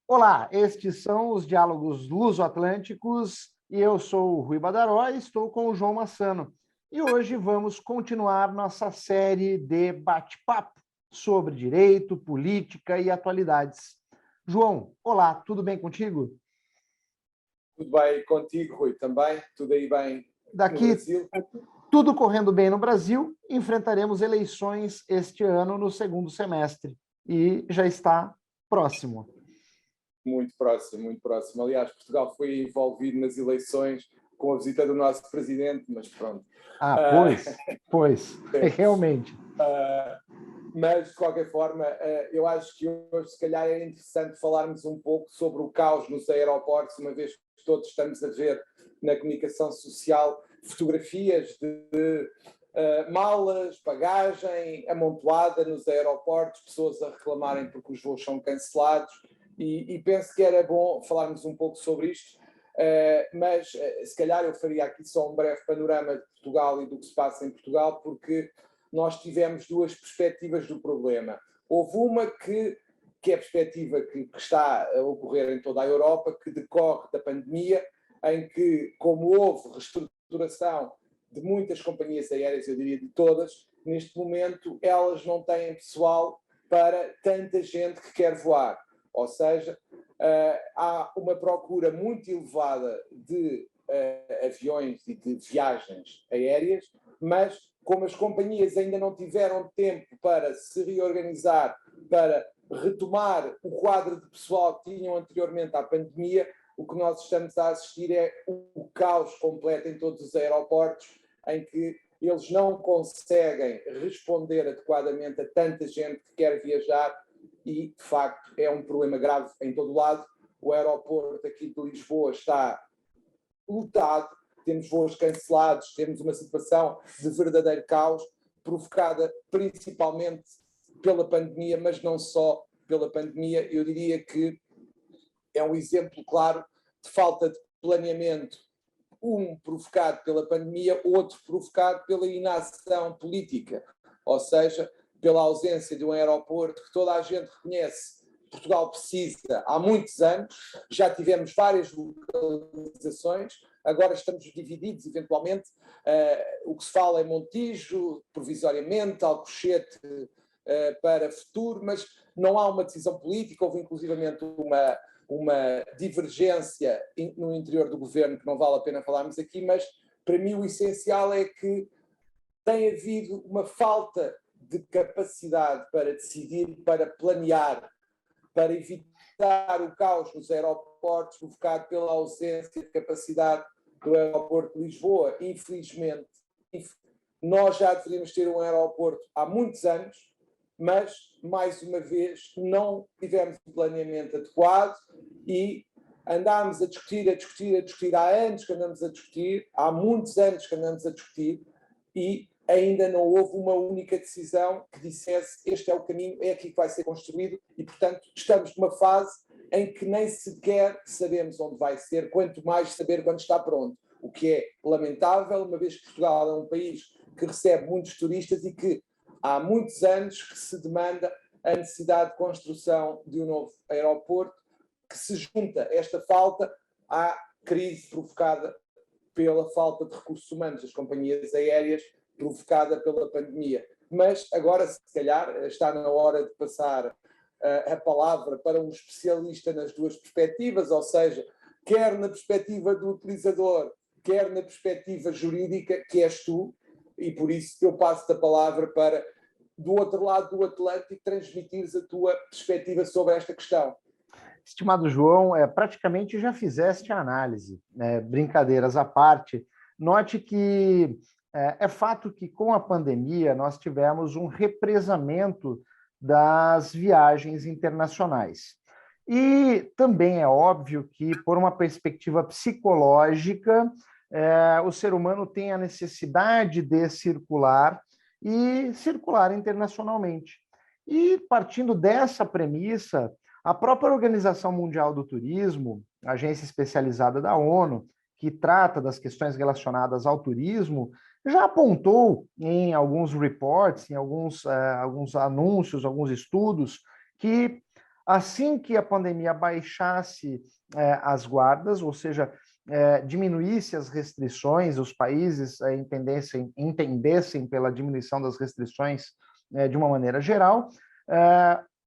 Olá, estes são os Diálogos Luso-Atlânticos e eu sou o Rui Badaró e estou com o João Massano. E hoje vamos continuar nossa série de bate-papo sobre direito, política e atualidades. João, olá, tudo bem contigo? Tudo bem contigo, Rui, também? Tudo aí bem no Daqui, Brasil? tudo correndo bem no Brasil, enfrentaremos eleições este ano no segundo semestre e já está próximo. Muito próximo, muito próximo. Aliás, Portugal foi envolvido nas eleições com a visita do nosso presidente, mas pronto. Pois, realmente. Mas, de qualquer forma, eu acho que hoje, se calhar, é interessante falarmos um pouco sobre o caos nos aeroportos, uma vez que todos estamos a ver na comunicação social fotografias de malas, bagagem amontoada nos aeroportos, pessoas a reclamarem porque os voos são cancelados, e penso que era bom falarmos um pouco sobre isto, mas se calhar eu faria aqui só um breve panorama de Portugal e do que se passa em Portugal, porque nós tivemos duas perspectivas do problema. Houve uma que é a perspectiva que está a ocorrer em toda a Europa, que decorre da pandemia, em que, como houve reestruturação de muitas companhias aéreas, eu diria de todas, neste momento elas não têm pessoal para tanta gente que quer voar. Ou seja, há uma procura muito elevada de aviões e de viagens aéreas, mas como as companhias ainda não tiveram tempo para se reorganizar, para retomar o quadro de pessoal que tinham anteriormente à pandemia, o que nós estamos a assistir é o caos completo em todos os aeroportos, em que eles não conseguem responder adequadamente a tanta gente que quer viajar e, de facto, é um problema grave em todo o lado. O aeroporto aqui de Lisboa está lotado, temos voos cancelados, temos uma situação de verdadeiro caos, provocada principalmente pela pandemia, mas não só pela pandemia. Eu diria que é um exemplo claro de falta de planeamento, um provocado pela pandemia, outro provocado pela inação política, ou seja, pela ausência de um aeroporto que toda a gente reconhece. Portugal precisa há muitos anos, já tivemos várias localizações, agora estamos divididos eventualmente, o que se fala é Montijo, provisoriamente, Alcochete para futuro, mas não há uma decisão política, houve inclusivamente uma divergência no interior do governo, que não vale a pena falarmos aqui, mas para mim o essencial é que tem havido uma falta de capacidade para decidir, para planear, para evitar o caos nos aeroportos provocado pela ausência de capacidade do aeroporto de Lisboa. Infelizmente, nós já deveríamos ter um aeroporto há muitos anos, mas, mais uma vez, não tivemos um planeamento adequado e andámos a discutir, há anos que andamos a discutir, há muitos anos que andamos a discutir e ainda não houve uma única decisão que dissesse este é o caminho, é aqui que vai ser construído e, portanto, estamos numa fase em que nem sequer sabemos onde vai ser, quanto mais saber quando está pronto, o que é lamentável, uma vez que Portugal é um país que recebe muitos turistas e que há muitos anos que se demanda a necessidade de construção de um novo aeroporto, que se junta esta falta à crise provocada pela falta de recursos humanos das companhias aéreas, provocada pela pandemia. Mas agora, se calhar, está na hora de passar a palavra para um especialista nas duas perspectivas, ou seja, quer na perspectiva do utilizador, quer na perspectiva jurídica, que és tu, e por isso eu passo a palavra para, do outro lado do Atlântico, transmitires a tua perspectiva sobre esta questão. Estimado João, praticamente já fizeste a análise, né? Brincadeiras à parte. Note que é fato que com a pandemia nós tivemos um represamento das viagens internacionais. E também é óbvio que, por uma perspectiva psicológica, o ser humano tem a necessidade de circular e circular internacionalmente. E partindo dessa premissa, a própria Organização Mundial do Turismo, agência especializada da ONU, que trata das questões relacionadas ao turismo, já apontou em alguns reports, em alguns anúncios, alguns estudos, que Assim que a pandemia baixasse as guardas, ou seja, diminuísse as restrições, os países entendessem pela diminuição das restrições de uma maneira geral,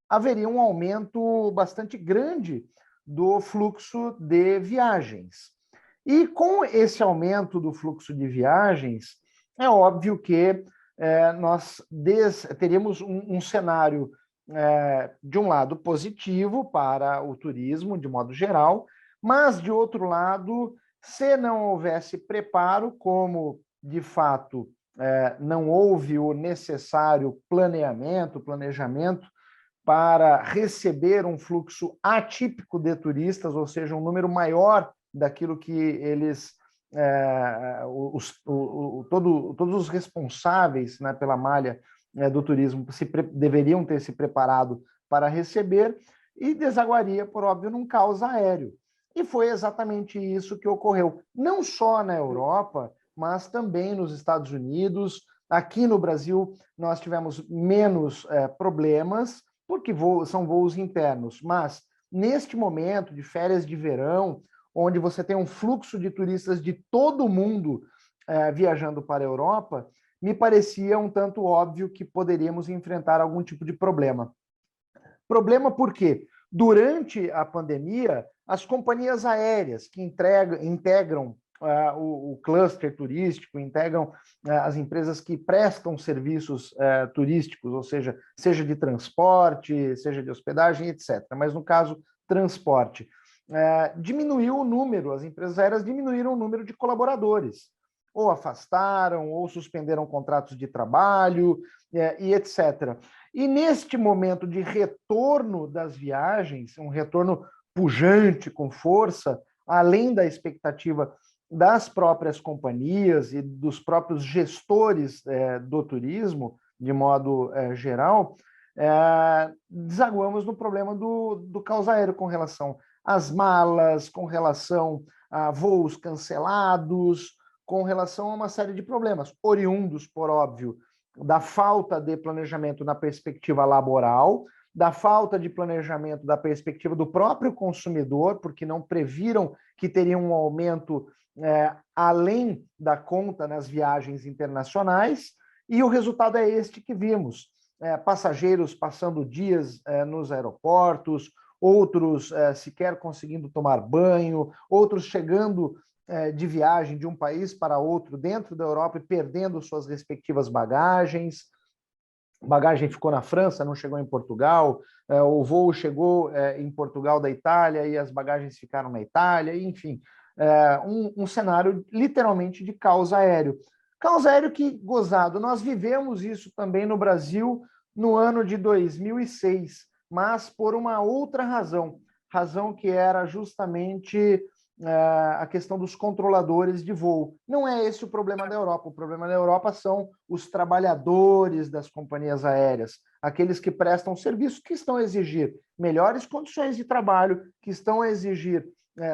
haveria um aumento bastante grande do fluxo de viagens. E com esse aumento do fluxo de viagens, é óbvio que nós teríamos um cenário, de um lado, positivo para o turismo, de modo geral, mas, de outro lado, se não houvesse preparo, como, de fato, não houve o necessário planejamento para receber um fluxo atípico de turistas, ou seja, um número maior daquilo que eles, todos os responsáveis, né, pela malha do turismo deveriam ter se preparado para receber, e desaguaria, por óbvio, num caos aéreo. E foi exatamente isso que ocorreu, não só na Europa, mas também nos Estados Unidos. Aqui no Brasil, nós tivemos menos problemas, porque são voos internos, mas neste momento de férias de verão, onde você tem um fluxo de turistas de todo o mundo viajando para a Europa, me parecia um tanto óbvio que poderíamos enfrentar algum tipo de problema. Problema por quê? Durante a pandemia, as companhias aéreas que integram o cluster turístico, integram as empresas que prestam serviços turísticos, ou seja de transporte, seja de hospedagem, etc. Mas, no caso, transporte. Diminuiu o número, as empresas aéreas diminuíram o número de colaboradores, ou afastaram, ou suspenderam contratos de trabalho, e etc. E neste momento de retorno das viagens, um retorno pujante, com força, além da expectativa das próprias companhias e dos próprios gestores do turismo, de modo geral, desaguamos no problema do caos aéreo com relação às malas, com relação a voos cancelados, com relação a uma série de problemas, oriundos, por óbvio, da falta de planejamento na perspectiva laboral, da falta de planejamento da perspectiva do próprio consumidor, porque não previram que teria um aumento além da conta nas viagens internacionais, e o resultado é este que vimos. Passageiros passando dias nos aeroportos, outros sequer conseguindo tomar banho, outros chegando de viagem de um país para outro dentro da Europa e perdendo suas respectivas bagagens. A bagagem ficou na França, não chegou em Portugal, o voo chegou em Portugal da Itália e as bagagens ficaram na Itália, enfim, um cenário literalmente de caos aéreo. Caos aéreo que, gozado, nós vivemos isso também no Brasil no ano de 2006, mas por uma outra razão que era justamente a questão dos controladores de voo. Não é esse o problema da Europa. O problema da Europa são os trabalhadores das companhias aéreas, aqueles que prestam serviço, que estão a exigir melhores condições de trabalho, que estão a exigir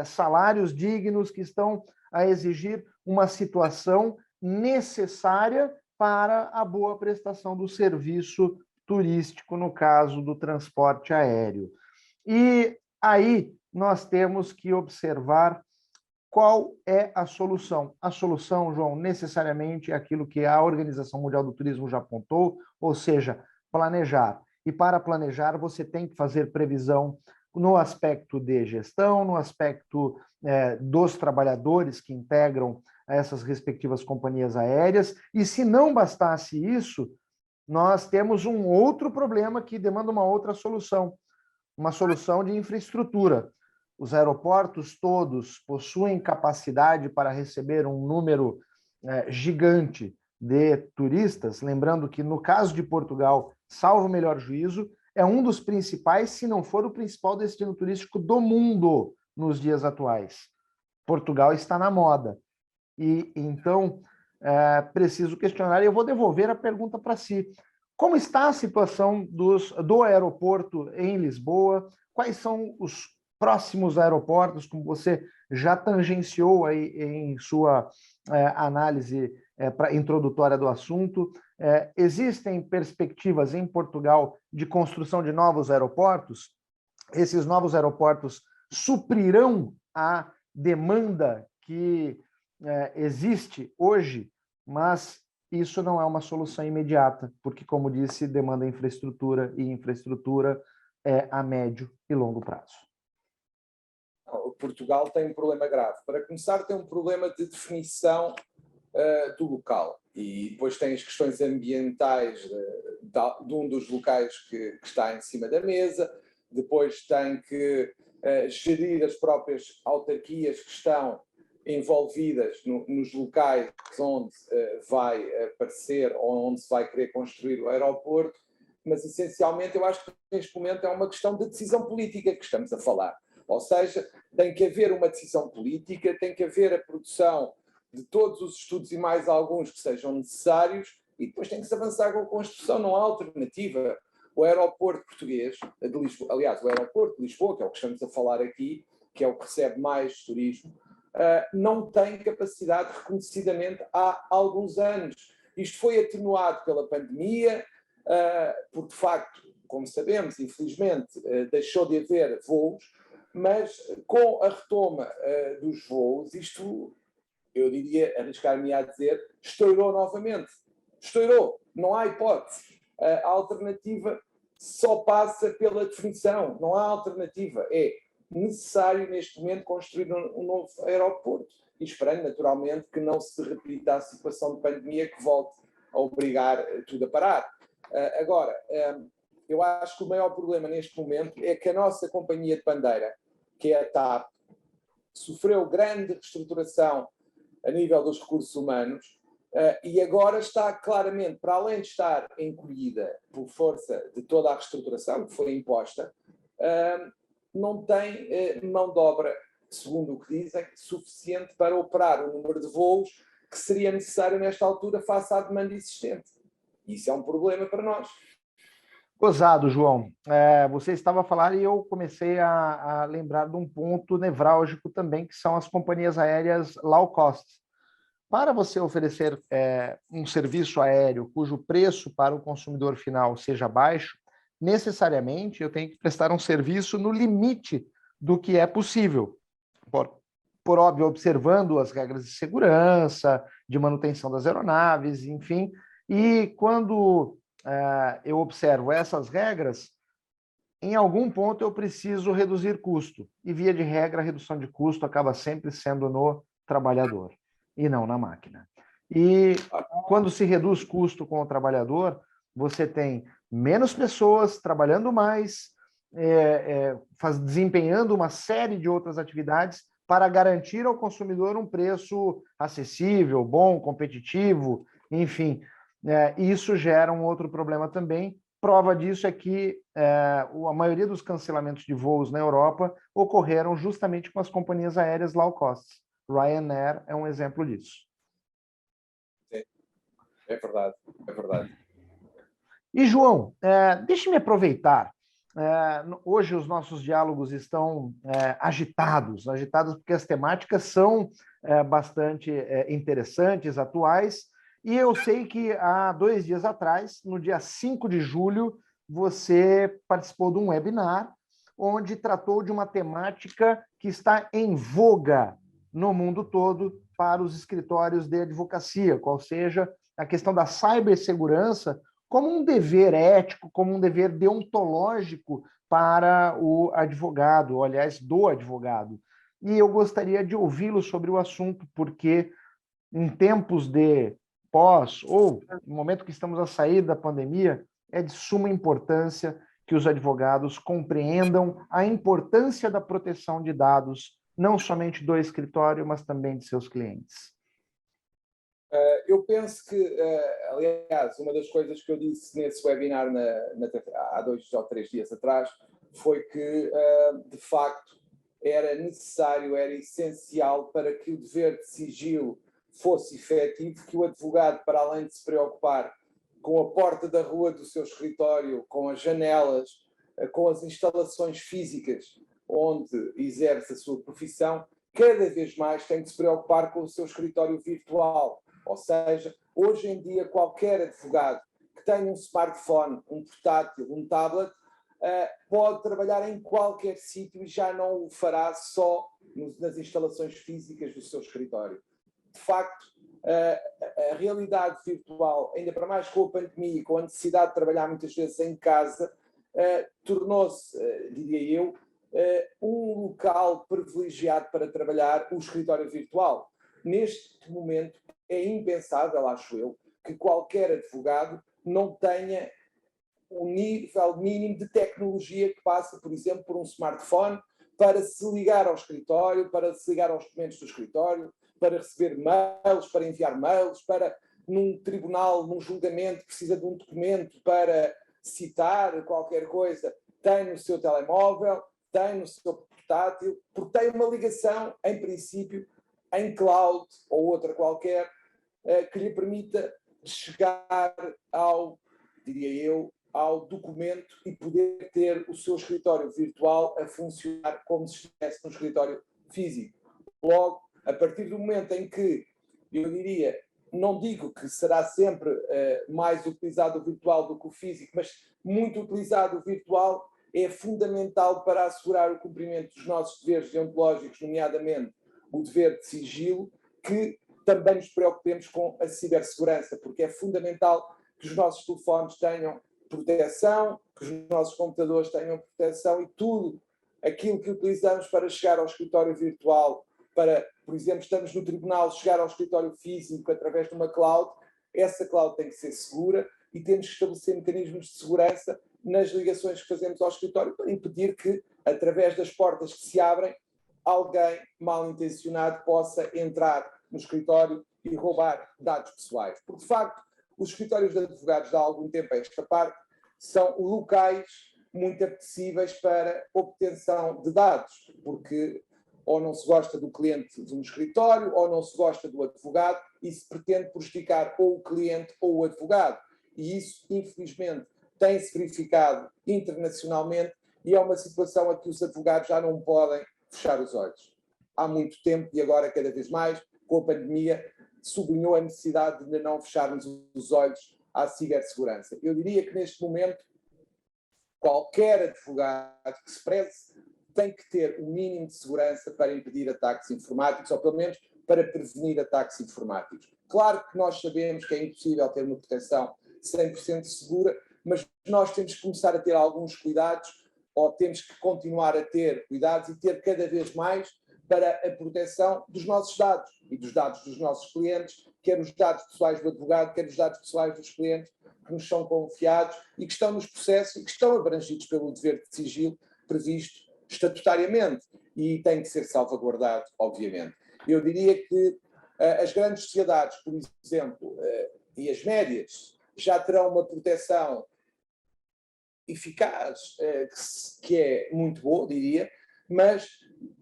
salários dignos, que estão a exigir uma situação necessária para a boa prestação do serviço turístico, no caso do transporte aéreo. E aí nós temos que observar qual é a solução. A solução, João, necessariamente é aquilo que a Organização Mundial do Turismo já apontou, ou seja, planejar. E para planejar, você tem que fazer previsão no aspecto de gestão, no aspecto dos trabalhadores que integram essas respectivas companhias aéreas. E se não bastasse isso, nós temos um outro problema que demanda uma outra solução, uma solução de infraestrutura. Os aeroportos todos possuem capacidade para receber um número gigante de turistas, lembrando que, no caso de Portugal, salvo o melhor juízo, é um dos principais, se não for o principal destino turístico do mundo nos dias atuais. Portugal está na moda. E então, preciso questionar, e eu vou devolver a pergunta para si. Como está a situação do aeroporto em Lisboa? Quais são os próximos aeroportos, como você já tangenciou aí em sua análise introdutória do assunto? Existem perspectivas em Portugal de construção de novos aeroportos? esses novos aeroportos suprirão a demanda que existe hoje, mas isso não é uma solução imediata, porque, como disse, demanda infraestrutura, e infraestrutura é a médio e longo prazo. Portugal tem um problema grave. Para começar, tem um problema de definição do local. E depois tem as questões ambientais de um dos locais que está em cima da mesa. Depois tem que gerir as próprias autarquias que estão envolvidas nos locais onde vai aparecer ou onde se vai querer construir o aeroporto. Mas, essencialmente, eu acho que neste momento é uma questão de decisão política que estamos a falar. Ou seja, tem que haver uma decisão política, tem que haver a produção de todos os estudos e mais alguns que sejam necessários e depois tem que se avançar com a construção, não há alternativa. O aeroporto português, de Lisboa, aliás, o aeroporto de Lisboa, que é o que estamos a falar aqui, que é o que recebe mais turismo, não tem capacidade reconhecidamente há alguns anos. Isto foi atenuado pela pandemia, porque de facto, como sabemos, infelizmente, deixou de haver voos, mas com a retoma dos voos, isto, eu diria, arriscar-me a dizer, estourou novamente. Estourou, não há hipótese. A alternativa só passa pela definição, não há alternativa. É necessário, neste momento, construir um novo aeroporto. E esperando, naturalmente, que não se repita a situação de pandemia que volte a obrigar tudo a parar. Agora, eu acho que o maior problema neste momento é que a nossa companhia de bandeira, que é a TAP, sofreu grande reestruturação a nível dos recursos humanos e agora está claramente, para além de estar encolhida por força de toda a reestruturação que foi imposta, não tem mão de obra, segundo o que dizem, suficiente para operar o número de voos que seria necessário nesta altura face à demanda existente. Isso é um problema para nós. Gozado, João. Você estava a falar e eu comecei a lembrar de um ponto nevrálgico também, que são as companhias aéreas low cost. Para você oferecer um serviço aéreo cujo preço para o consumidor final seja baixo, necessariamente eu tenho que prestar um serviço no limite do que é possível. Por óbvio, observando as regras de segurança, de manutenção das aeronaves, enfim. E quando eu observo essas regras, em algum ponto eu preciso reduzir custo. E, via de regra, a redução de custo acaba sempre sendo no trabalhador e não na máquina. E quando se reduz custo com o trabalhador, você tem menos pessoas trabalhando mais, desempenhando uma série de outras atividades para garantir ao consumidor um preço acessível, bom, competitivo, enfim. E isso gera um outro problema também. Prova disso é que a maioria dos cancelamentos de voos na Europa ocorreram justamente com as companhias aéreas low cost. Ryanair é um exemplo disso. É verdade, é verdade. E, João, deixe-me aproveitar. Hoje os nossos diálogos estão agitados porque as temáticas são bastante interessantes, atuais, e eu sei que há 2 dias atrás, no dia 5 de julho, você participou de um webinar onde tratou de uma temática que está em voga no mundo todo para os escritórios de advocacia, qual seja a questão da cibersegurança como um dever ético, como um dever deontológico para o advogado, ou, aliás, do advogado. E eu gostaria de ouvi-lo sobre o assunto, porque em tempos de pós, ou no momento que estamos a sair da pandemia, é de suma importância que os advogados compreendam a importância da proteção de dados, não somente do escritório, mas também de seus clientes. Eu penso que, aliás, uma das coisas que eu disse nesse webinar há 2 ou 3 dias atrás foi que, de facto, era necessário, era essencial para que o dever de sigilo fosse efetivo, que o advogado, para além de se preocupar com a porta da rua do seu escritório, com as janelas, com as instalações físicas onde exerce a sua profissão, cada vez mais tem que se preocupar com o seu escritório virtual. Ou seja, hoje em dia, qualquer advogado que tenha um smartphone, um portátil, um tablet, pode trabalhar em qualquer sítio e já não o fará só nas instalações físicas do seu escritório. De facto, a realidade virtual, ainda para mais com a pandemia e com a necessidade de trabalhar muitas vezes em casa, tornou-se, diria eu, um local privilegiado para trabalhar o escritório virtual. Neste momento, é impensável, acho eu, que qualquer advogado não tenha um nível mínimo de tecnologia que passa, por exemplo, por um smartphone para se ligar ao escritório, para se ligar aos documentos do escritório, para receber mails, para enviar mails, para, num tribunal, num julgamento, precisa de um documento para citar qualquer coisa, tem no seu telemóvel, tem no seu portátil, porque tem uma ligação, em princípio, em cloud ou outra qualquer, que lhe permita chegar ao, diria eu, ao documento e poder ter o seu escritório virtual a funcionar como se estivesse no escritório físico. Logo, a partir do momento em que, eu diria, não digo que será sempre mais utilizado o virtual do que o físico, mas muito utilizado o virtual, é fundamental para assegurar o cumprimento dos nossos deveres deontológicos, nomeadamente o dever de sigilo, que também nos preocupemos com a cibersegurança, porque é fundamental que os nossos telefones tenham proteção, que os nossos computadores tenham proteção e tudo aquilo que utilizamos para chegar ao escritório virtual, para, por exemplo, estamos no tribunal, chegar ao escritório físico através de uma cloud, essa cloud tem que ser segura e temos que estabelecer mecanismos de segurança nas ligações que fazemos ao escritório para impedir que, através das portas que se abrem, alguém mal intencionado possa entrar no escritório e roubar dados pessoais. Porque, de facto, os escritórios de advogados, de há algum tempo a esta parte, são locais muito apetecíveis para obtenção de dados, porque ou não se gosta do cliente de um escritório, ou não se gosta do advogado, e se pretende prejudicar ou o cliente ou o advogado. E isso, infelizmente, tem-se verificado internacionalmente e é uma situação a que os advogados já não podem fechar os olhos. Há muito tempo e agora cada vez mais, com a pandemia, sublinhou a necessidade de não fecharmos os olhos à cibersegurança. Eu diria que neste momento, qualquer advogado que se preze tem que ter o mínimo de segurança para impedir ataques informáticos, ou pelo menos para prevenir ataques informáticos. Claro que nós sabemos que é impossível ter uma proteção 100% segura, mas nós temos que começar a ter alguns cuidados, ou temos que continuar a ter cuidados e ter cada vez mais para a proteção dos nossos dados e dos dados dos nossos clientes, quer os dados pessoais do advogado, quer os dados pessoais dos clientes que nos são confiados e que estão nos processos e que estão abrangidos pelo dever de sigilo previsto estatutariamente e tem que ser salvaguardado, obviamente. Eu diria que as grandes sociedades, por exemplo, e as médias, já terão uma proteção eficaz, que é muito boa, diria, mas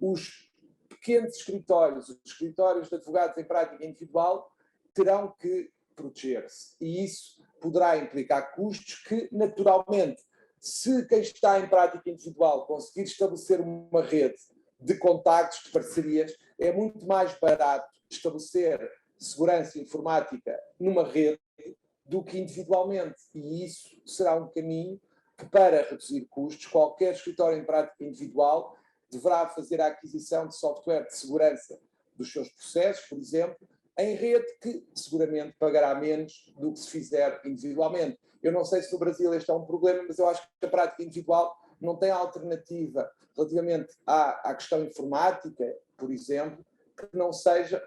os pequenos escritórios, os escritórios de advogados em prática individual, terão que proteger-se. E isso poderá implicar custos que, naturalmente, se quem está em prática individual conseguir estabelecer uma rede de contactos, de parcerias, é muito mais barato estabelecer segurança informática numa rede do que individualmente. E isso será um caminho que, para reduzir custos, qualquer escritório em prática individual deverá fazer a aquisição de software de segurança dos seus processos, por exemplo, em rede, que seguramente pagará menos do que se fizer individualmente. Eu não sei se no Brasil este é um problema, mas eu acho que a prática individual não tem alternativa relativamente à questão informática, por exemplo, que não seja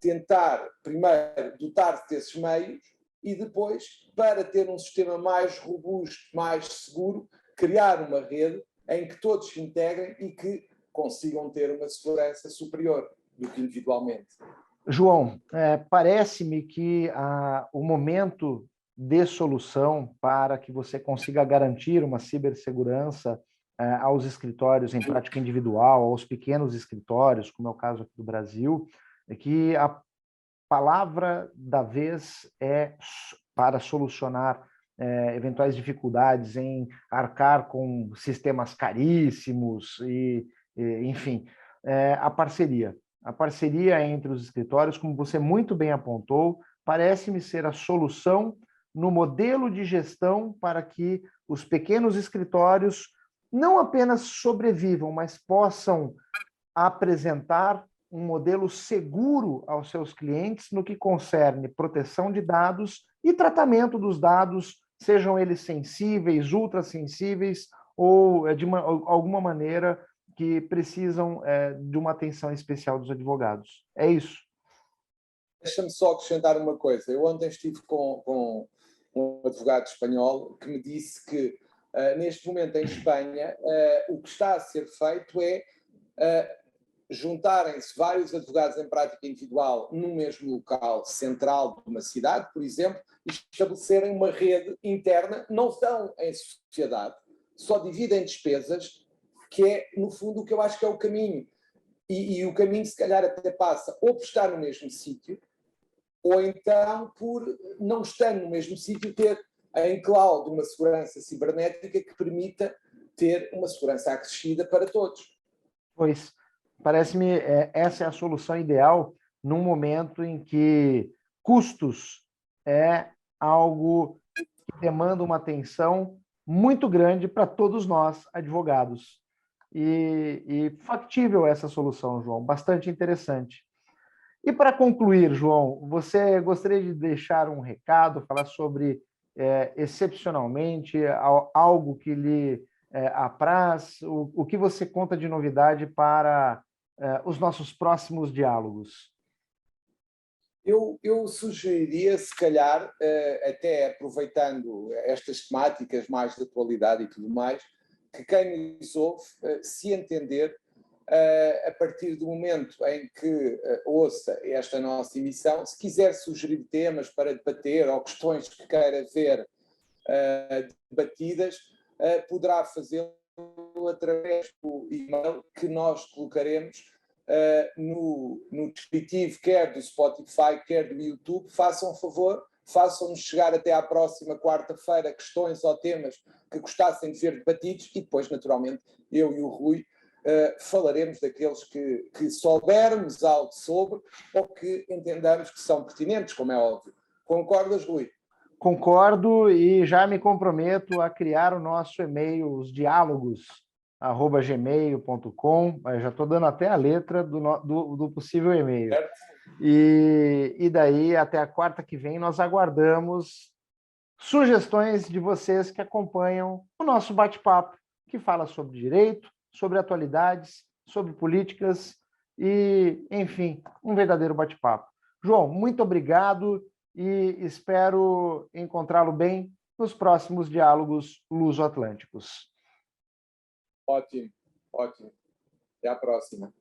tentar, primeiro, dotar-se desses meios e depois, para ter um sistema mais robusto, mais seguro, criar uma rede em que todos se integrem e que consigam ter uma segurança superior do que individualmente. João, parece-me que o momento de solução para que você consiga garantir uma cibersegurança aos escritórios em prática individual, aos pequenos escritórios, como é o caso aqui do Brasil, é que a palavra da vez é para solucionar eventuais dificuldades em arcar com sistemas caríssimos enfim, a parceria. A parceria entre os escritórios, como você muito bem apontou, parece-me ser a solução no modelo de gestão para que os pequenos escritórios não apenas sobrevivam, mas possam apresentar um modelo seguro aos seus clientes no que concerne proteção de dados e tratamento dos dados, sejam eles sensíveis, ultrassensíveis ou de alguma maneira que precisam de uma atenção especial dos advogados. É isso. Deixa-me só acrescentar uma coisa. Eu ontem estive com um advogado espanhol que me disse que, neste momento em Espanha, o que está a ser feito é juntarem-se vários advogados em prática individual no mesmo local central de uma cidade, por exemplo, e estabelecerem uma rede interna, não estão em sociedade, só dividem despesas, que é, no fundo, o que eu acho que é o caminho. E o caminho, se calhar, até passa ou por estar no mesmo sítio, ou então por, não estando no mesmo sítio, ter em cloud uma segurança cibernética que permita ter uma segurança acrescida para todos. Pois, parece-me essa é a solução ideal num momento em que custos é algo que demanda uma atenção muito grande para todos nós, advogados. E factível essa solução, João, bastante interessante. E para concluir, João, você gostaria de deixar um recado, falar sobre, excepcionalmente, algo que lhe apraz, o que você conta de novidade para os nossos próximos diálogos? Eu sugeriria, se calhar, até aproveitando estas temáticas mais de atualidade e tudo mais, que quem nos ouve se entender a partir do momento em que ouça esta nossa emissão, se quiser sugerir temas para debater ou questões que queira ver debatidas, poderá fazê-lo através do e-mail que nós colocaremos no descritivo, quer do Spotify, quer do YouTube. Façam um favor, façam-nos chegar até à próxima quarta-feira questões ou temas que gostassem de ver debatidos e depois, naturalmente, eu e o Rui falaremos daqueles que soubermos algo sobre ou que entendamos que são pertinentes, como é óbvio. Concordas, Rui? Concordo e já me comprometo a criar o nosso e-mail, os diálogos@gmail.com. Já estou dando até a letra do possível e-mail. E daí, até a quarta que vem, nós aguardamos sugestões de vocês que acompanham o nosso bate-papo, que fala sobre direito, sobre atualidades, sobre políticas e, enfim, um verdadeiro bate-papo. João, muito obrigado e espero encontrá-lo bem nos próximos diálogos luso-atlânticos. Ótimo, ótimo. Até a próxima.